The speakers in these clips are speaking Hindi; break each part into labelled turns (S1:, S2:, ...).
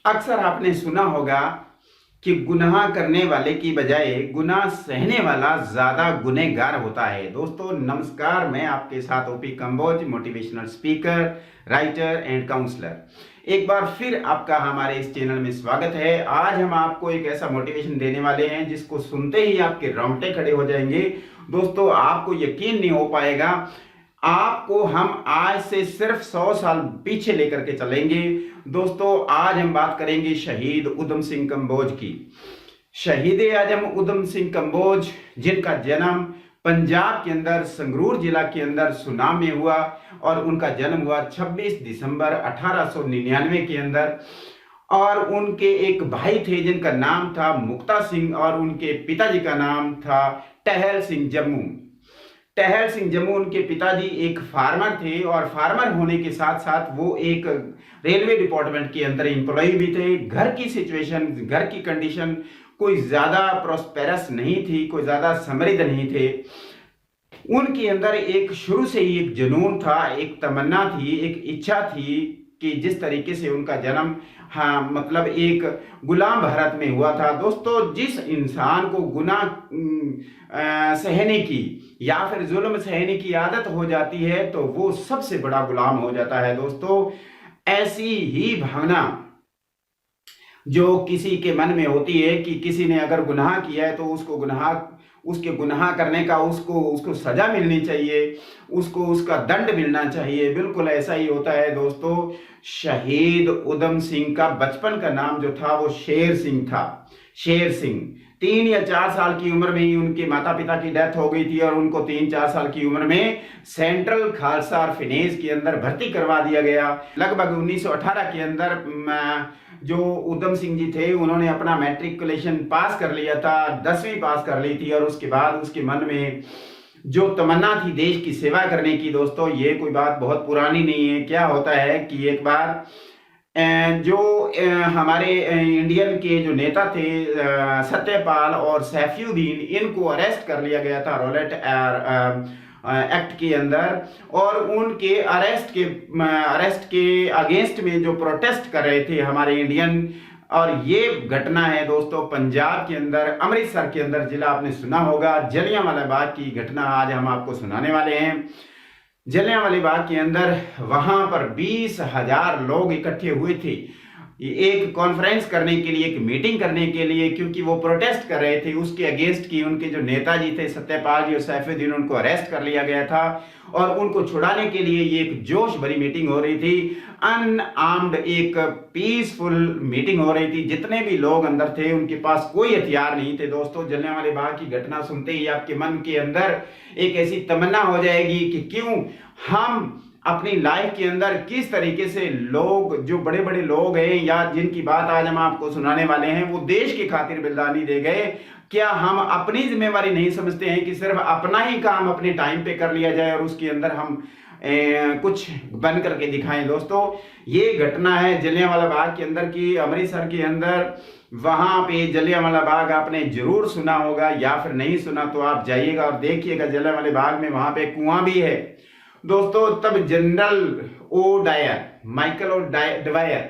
S1: अक्सर आपने सुना होगा कि गुनाह करने वाले की बजाय गुनाह सहने वाला ज्यादा गुनहगार होता है। दोस्तों नमस्कार, मैं आपके साथ OP Kamboj, motivational speaker, writer and counsellor. एक बार फिर आपका हमारे इस चैनल में स्वागत है। आज हम आपको एक ऐसा मोटिवेशन देने वाले हैं जिसको सुनते ही आपके रोंगटे खड़े हो जाएंगे। दोस्तों आपको यकीन नहीं हो पाएगा। आपको हम आज से सिर्फ 100 साल पीछे लेकर के चलेंगे। दोस्तों आज हम बात करेंगे शहीद उधम सिंह कंबोज की। शहीद आजम उधम सिंह कंबोज, जिनका जन्म पंजाब के अंदर संगरूर जिला के अंदर सुनाम में हुआ और उनका जन्म हुआ 26 दिसंबर 1899 के अंदर। और उनके एक भाई थे जिनका नाम था मुक्ता सिंह और उनके पिताजी का नाम था टहल सिंह जम्मू। टहल सिंह जम्मू उनके पिताजी एक फार्मर थे और फार्मर होने के साथ साथ वो एक रेलवे डिपार्टमेंट के अंदर एम्प्लॉय भी थे। घर की सिचुएशन, घर की कंडीशन कोई ज्यादा प्रोस्पेरस नहीं थी, कोई ज्यादा समृद्ध नहीं थे। उनके अंदर एक शुरू से ही एक जुनून था, एक तमन्ना थी, एक इच्छा थी कि जिस तरीके से उनका जन्म मतलब एक गुलाम भारत में हुआ था। दोस्तों जिस इंसान को गुनाह सहने की या फिर जुल्म सहने की आदत हो जाती है तो वो सबसे बड़ा गुलाम हो जाता है। दोस्तों ऐसी ही भावना जो किसी के मन में होती है कि किसी ने अगर गुनाह किया है तो उसके गुनाह करने का उसको सजा मिलनी चाहिए, उसको उसका दंड मिलना चाहिए। बिल्कुल ऐसा ही होता है। दोस्तों शहीद उधम सिंह का बचपन का नाम जो था वो शेर सिंह था। शेर सिंह 3 या 4 साल की उम्र में ही उनके माता पिता की डेथ हो गई थी और उनको 3-4 साल की उम्र में सेंट्रल खालसा ऑर्फनेज के अंदर भर्ती करवा दिया गया। लगभग 1918 के अंदर जो उधम सिंह जी थे उन्होंने अपना मैट्रिकुलेशन पास कर लिया था, 10वीं पास कर ली थी और उसके बाद उसके मन में जो तमन्ना थी देश की सेवा करने की। दोस्तों ये कोई बात बहुत पुरानी नहीं है। क्या होता है कि एक बार जो हमारे इंडियन के जो नेता थे सत्यपाल और सैफुद्दीन, इनको अरेस्ट कर लिया गया था रॉलेट एक्ट के अंदर। और उनके अरेस्ट के अगेंस्ट में जो प्रोटेस्ट कर रहे थे हमारे इंडियन। और ये घटना है दोस्तों पंजाब के अंदर, अमृतसर के अंदर, जिला आपने सुना होगा, जलियांवाला बाग की घटना आज हम आपको सुनाने वाले हैं। जलियांवाला बाग के अंदर वहां पर 20,000 लोग इकट्ठे हुए थे एक कॉन्फ्रेंस करने के लिए, एक मीटिंग करने के लिए, क्योंकि वो प्रोटेस्ट कर रहे थे उसके अगेंस्ट की उनके जो नेताजी थे सत्यपाल जी और सैफुद्दीन, उनको अरेस्ट कर लिया गया था और उनको छुड़ाने के लिए ये एक जोश भरी मीटिंग हो रही थी। अनआर्म्ड एक पीसफुल मीटिंग हो रही थी। जितने भी लोग अंदर थे उनके पास कोई हथियार नहीं थे। दोस्तों जलियांवाला बाग की घटना सुनते ही आपके मन के अंदर एक ऐसी तमन्ना हो जाएगी कि क्यों हम अपनी लाइफ के अंदर किस तरीके से लोग, जो बड़े बड़े लोग हैं या जिनकी बात आज हम आपको सुनाने वाले हैं, वो देश की खातिर बलिदानी दे गए। क्या हम अपनी जिम्मेवारी नहीं समझते हैं कि सिर्फ अपना ही काम अपने टाइम पे कर लिया जाए और उसके अंदर हम कुछ बन करके दिखाएं। दोस्तों ये घटना है जलियांवाला बाग के अंदर की, अमृतसर के अंदर। वहां पे जलियांवाला बाग आपने जरूर सुना होगा या फिर नहीं सुना तो आप जाइएगा और देखिएगा। जलियांवाला बाग में वहां पे कुआं भी है। दोस्तों तब general O'Dyer, Michael O'Dwyer,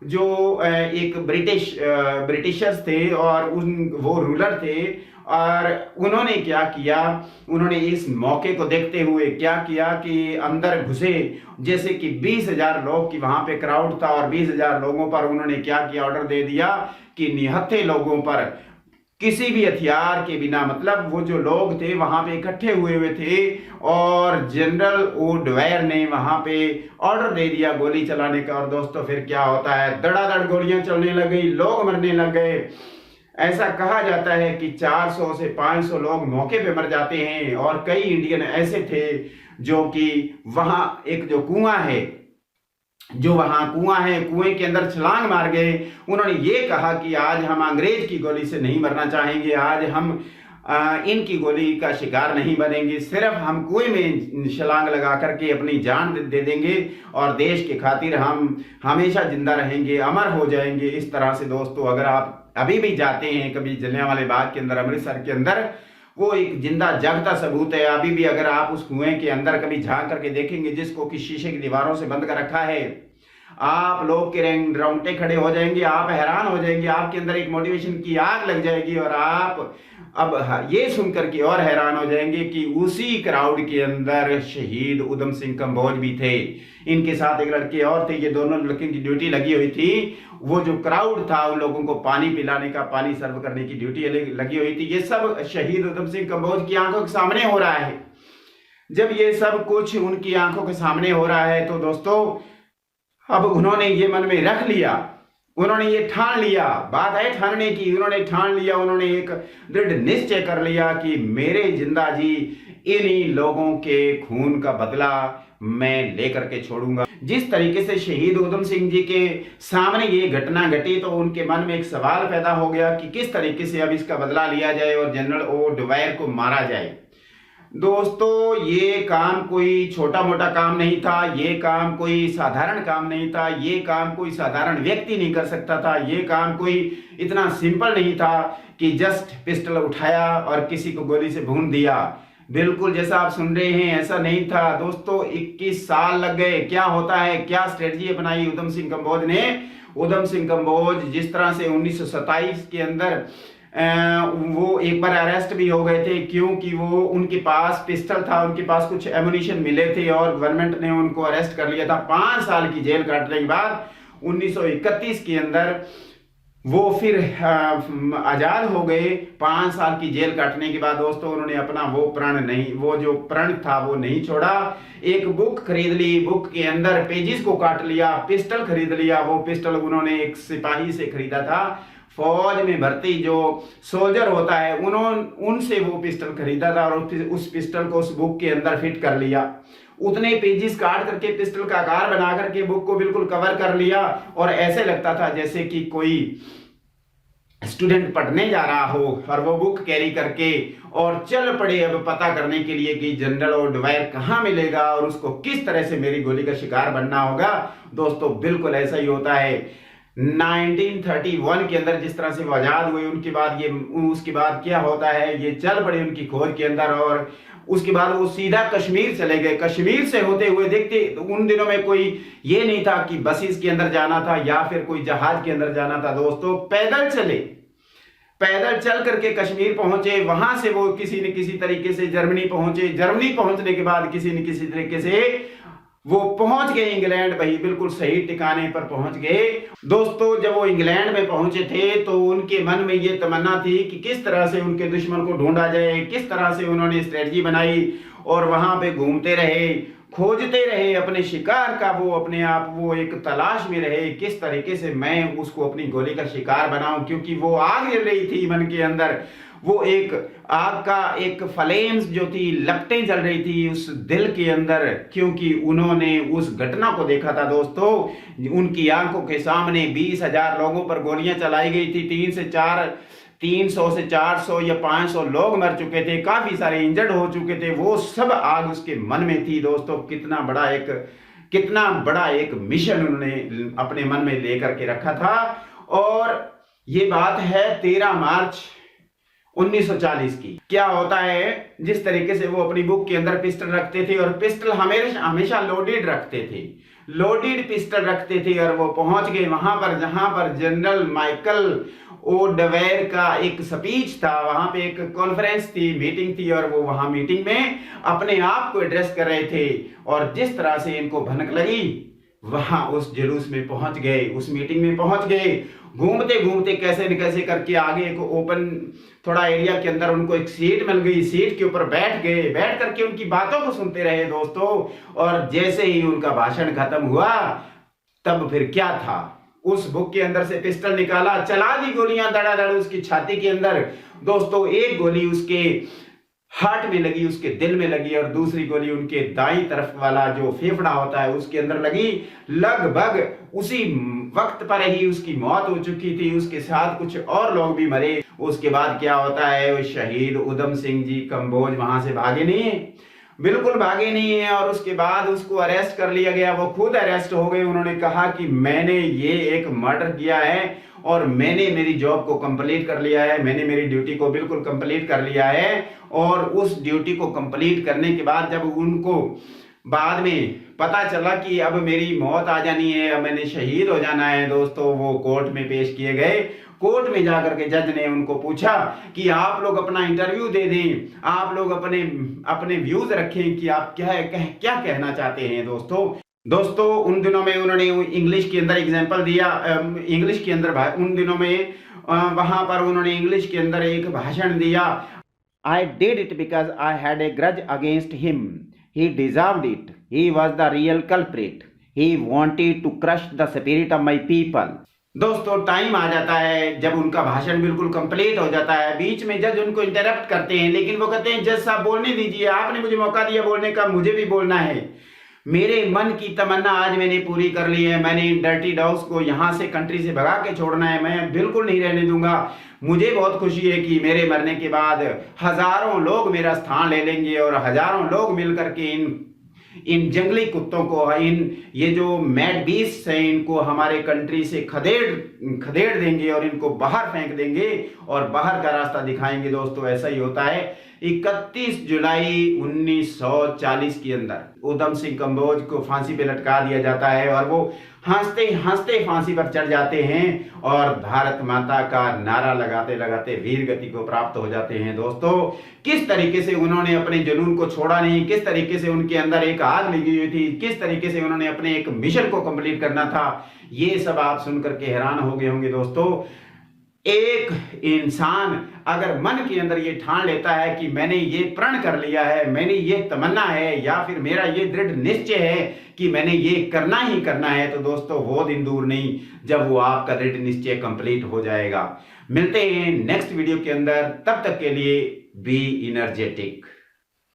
S1: जो एक ब्रिटिशर्स थे और वो रूलर थे। और उन्होंने क्या किया, उन्होंने इस मौके को देखते हुए क्या किया कि अंदर घुसे। जैसे कि 20,000 लोग की वहां पे क्राउड था और 20,000 लोगों पर उन्होंने क्या किया, ऑर्डर दे दिया कि निहत्थे लोगों पर किसी भी हथियार के बिना, मतलब वो जो लोग थे वहां पे इकट्ठे हुए थे और जनरल ओ डवायर ने वहां पे ऑर्डर दे दिया गोली चलाने का। और दोस्तों फिर क्या होता है, धड़ाधड़ गोलियां चलने लग गई, लोग मरने लग गए। ऐसा कहा जाता है कि 400 से 500 लोग मौके पे मर जाते हैं। और कई इंडियन ऐसे थे जो कि वहां एक जो कुआं है, कुएं के अंदर छलांग मार गए। उन्होंने ये कहा कि आज हम अंग्रेज की गोली से नहीं मरना चाहेंगे, आज हम इनकी गोली का शिकार नहीं बनेंगे, सिर्फ हम कुएं में छलांग लगा करके अपनी जान दे देंगे और देश के खातिर हम हमेशा जिंदा रहेंगे, अमर हो जाएंगे। इस तरह से दोस्तों अगर आप अभी भी जाते हैं कभी जलियांवाला बाग के अंदर, अमृतसर के अंदर, वो एक जिंदा जागता सबूत है। अभी भी अगर आप उस कुएं के अंदर कभी झांक करके देखेंगे, जिसको कि शीशे की दीवारों से बंद कर रखा है, आप लोग के रोंगटे खड़े हो जाएंगे, आप हैरान हो जाएंगे, आपके अंदर एक मोटिवेशन की आग लग जाएगी और आप अब ये सुनकर के और हैरान हो जाएंगे कि उसी क्राउड के अंदर शहीद उधम सिंह कंबोज भी थे। इनके साथ एक लड़के और थे, ये दोनों लड़के की ड्यूटी लगी हुई थी। वो जो क्राउड था उन लोगों को पानी पिलाने का, पानी सर्व करने की ड्यूटी लगी हुई थी। ये सब शहीद उधम सिंह कंबोज की आंखों के सामने हो रहा है। जब ये सब कुछ उनकी आंखों के सामने हो रहा है तो दोस्तों अब उन्होंने ये मन में रख लिया, उन्होंने ये ठान लिया, बात है ठानने की, उन्होंने ठान लिया, उन्होंने एक दृढ़ निश्चय कर लिया कि मेरे जिंदा जी इन्हीं लोगों के खून का बदला मैं लेकर के छोड़ूंगा। जिस तरीके से शहीद उधम सिंह जी के सामने ये घटना घटी तो उनके मन में एक सवाल पैदा हो गया कि किस तरीके से अब इसका बदला लिया जाए और जनरल ओ डवायर को मारा जाए। दोस्तों ये काम कोई छोटा मोटा काम नहीं था, ये काम कोई साधारण काम नहीं था, ये काम कोई साधारण व्यक्ति नहीं कर सकता था, ये काम कोई इतना सिंपल नहीं था कि जस्ट पिस्टल उठाया और किसी को गोली से भून दिया। बिल्कुल जैसा आप सुन रहे हैं ऐसा नहीं था दोस्तों, 21 साल लग गए। क्या होता है, क्या स्ट्रेटजी अपनाई उधम सिंह कंबोज ने। उधम सिंह कंबोज जिस तरह से 1927 के अंदर वो एक बार अरेस्ट भी हो गए थे क्योंकि वो उनके पास पिस्टल था, उनके पास कुछ एमुनिशन मिले थे और गवर्नमेंट ने उनको अरेस्ट कर लिया था। 5 साल की जेल काटने के बाद 1931 के अंदर वो फिर आजाद हो गए। 5 साल की जेल काटने के बाद दोस्तों उन्होंने अपना वो जो प्रण था वो नहीं छोड़ा। एक बुक खरीद ली, बुक के अंदर पेजेस को काट लिया, पिस्टल खरीद लिया। वो पिस्टल उन्होंने एक सिपाही से खरीदा था, फौज में भर्ती जो सोल्जर होता है उनसे वो पिस्टल खरीदा था और उस पिस्टल को उस बुक के अंदर फिट कर लिया। उतने पेजेस काट करके पिस्टल का आकार बना करके बुक को बिल्कुल कवर कर लिया और ऐसे लगता था जैसे कि कोई स्टूडेंट पढ़ने जा रहा हो और वो बुक कैरी करके और चल पड़े अब पता करने के लिए कि जनरल ओ डवायर कहाँ मिलेगा और उसको किस तरह से मेरी गोली का शिकार बनना होगा। दोस्तों बिल्कुल ऐसा ही होता है। 1931 के अंदर जिस तरह से वो आजाद हुए उसके बाद क्या होता है, ये चल पड़े उनकी खोज के अंदर और उसके बाद वो सीधा कश्मीर चले गए। कश्मीर से होते हुए देखते तो उन दिनों में कोई ये नहीं था कि बसेस के अंदर जाना था या फिर कोई जहाज के अंदर जाना था। दोस्तों पैदल चले, पैदल चल करके कश्मीर पहुंचे, वहां से वो किसी न किसी तरीके से जर्मनी पहुंचे। जर्मनी पहुंचने के बाद किसी न किसी तरीके से वो पहुंच गए इंग्लैंड, भाई बिल्कुल सही ठिकाने पर पहुंच गए। दोस्तों जब वो इंग्लैंड में पहुंचे थे तो उनके मन में ये तमन्ना थी कि किस तरह से उनके दुश्मन को ढूंढा जाए, किस तरह से उन्होंने स्ट्रेटजी बनाई और वहां पे घूमते रहे, खोजते रहे अपने शिकार का, वो अपने आप वो एक तलाश में रहे किस तरीके से मैं उसको अपनी गोली का शिकार बनाऊं। क्योंकि वो आग जल रही थी मन के अंदर, वो एक आग का एक फ्लेम्स जो थी, लपटें जल रही थी उस दिल के अंदर, क्योंकि उन्होंने उस घटना को देखा था। दोस्तों उनकी आंखों के सामने 20,000 लोगों पर गोलियां चलाई गई थी, 300 से 400 या 500 लोग मर चुके थे, काफी सारे इंजर्ड हो चुके थे। वो सब आग उसके मन में थी। दोस्तों कितना बड़ा एक मिशन उन्होंने अपने मन में लेकर के रखा था। और ये बात है 13 मार्च 1940 की। क्या होता है, जिस तरीके से वो अपनी बुक के अंदर पिस्टल रखते थे और पिस्टल हमेशा लोडेड रखते थे, लोडेड पिस्टल रखते थे और वो पहुंच गए वहां पर जहां पर जनरल माइकल ओ डवेयर का एक स्पीच था, वहां पे एक कॉन्फ्रेंस थी, मीटिंग थी और वो वहां मीटिंग में अपने आप को एड्रेस कर रहे थे। और जिस तरह से इनको भनक लगी वहां उस जुलूस में पहुंच गए, उस मीटिंग में पहुंच गए। घूमते घूमते कैसे न कैसे करके आगे एक ओपन थोड़ा एरिया के अंदर उनको एक सीट मिल गई, सीट के ऊपर बैठ गए, बैठ करके उनकी बातों को सुनते रहे दोस्तों। और जैसे ही उनका भाषण खत्म हुआ तब फिर क्या था, उस बुक के अंदर से पिस्टल निकाला, चला दी गोलियां धड़ाधड़ उसकी छाती के अंदर। दोस्तों एक गोली उसके हार्ट में लगी, उसके दिल में लगी और दूसरी गोली उनके दाईं तरफ वाला जो फेफड़ा होता है उसके अंदर लगी। लगभग उसी वक्त पर ही उसकी मौत हो चुकी थी, उसके साथ कुछ और लोग भी मरे। उसके बाद क्या होता है, वो शहीद उधम सिंह जी कंबोज वहां से भागे नहीं है, बिल्कुल भागे नहीं है। और उसके बाद उसको अरेस्ट कर लिया गया, वो खुद अरेस्ट हो गए। उन्होंने कहा कि मैंने ये एक मर्डर किया है और मैंने मेरी जॉब को कंप्लीट कर लिया है, मैंने मेरी ड्यूटी को बिल्कुल कंप्लीट कर लिया है। और उस ड्यूटी को कंप्लीट करने के बाद जब उनको बाद में पता चला कि अब मेरी मौत आ जानी है, अब मैंने शहीद हो जाना है दोस्तों, वो कोर्ट में पेश किए गए। कोर्ट में जाकर के जज ने उनको पूछा कि आप लोग अपना इंटरव्यू दे दें, आप लोग अपने अपने व्यूज रखें कि आप क्या कहना चाहते हैं। दोस्तों उन दिनों में उन्होंने इंग्लिश के अंदर एग्जाम्पल दिया, इंग्लिश के अंदर उन दिनों में वहां पर उन्होंने इंग्लिश के अंदर एक भाषण दिया। I did it because I had a grudge against him, he deserved it, he was the real culprit, he wanted to crush the spirit of my people. दोस्तों टाइम आ जाता है जब उनका भाषण बिल्कुल कंप्लीट हो जाता है, बीच में जज उनको इंटरप्ट करते हैं, लेकिन वो कहते हैं जज साहब बोलने दीजिए, आपने मुझे मौका दिया बोलने का, मुझे भी बोलना है। मेरे मन की तमन्ना आज मैंने पूरी कर ली है, मैंने इन डर्टी डॉग्स को यहाँ से कंट्री से भगा के छोड़ना है, मैं बिल्कुल नहीं रहने दूंगा। मुझे बहुत खुशी है कि मेरे मरने के बाद हजारों लोग मेरा स्थान ले लेंगे और हजारों लोग मिलकर के इन जंगली कुत्तों को, ये जो मैड बीस्ट हैं, इनको हमारे कंट्री से खदेड़ देंगे और इनको बाहर फेंक देंगे और बाहर का रास्ता दिखाएंगे। दोस्तों ऐसा ही होता है। 31 जुलाई 1940 के अंदर उधम सिंह कंबोज को फांसी पे लटका दिया जाता है और वो हंसते हंसते फांसी पर चढ़ जाते हैं और भारत माता का नारा लगाते लगाते वीर गति को प्राप्त हो जाते हैं। दोस्तों किस तरीके से उन्होंने अपने जुनून को छोड़ा नहीं, किस तरीके से उनके अंदर एक आग लगी हुई थी, किस तरीके से उन्होंने अपने एक मिशन को कंप्लीट करना था, ये सब आप सुनकर के हैरान हो गए होंगे। दोस्तों एक इंसान अगर मन के अंदर ये ठान लेता है कि मैंने ये प्रण कर लिया है, मैंने ये तमन्ना है या फिर मेरा ये दृढ़ निश्चय है कि मैंने ये करना ही करना है, तो दोस्तों वो दिन दूर नहीं जब वो आपका दृढ़ निश्चय कंप्लीट हो जाएगा। मिलते हैं नेक्स्ट वीडियो के अंदर, तब तक के लिए बी एनर्जेटिक।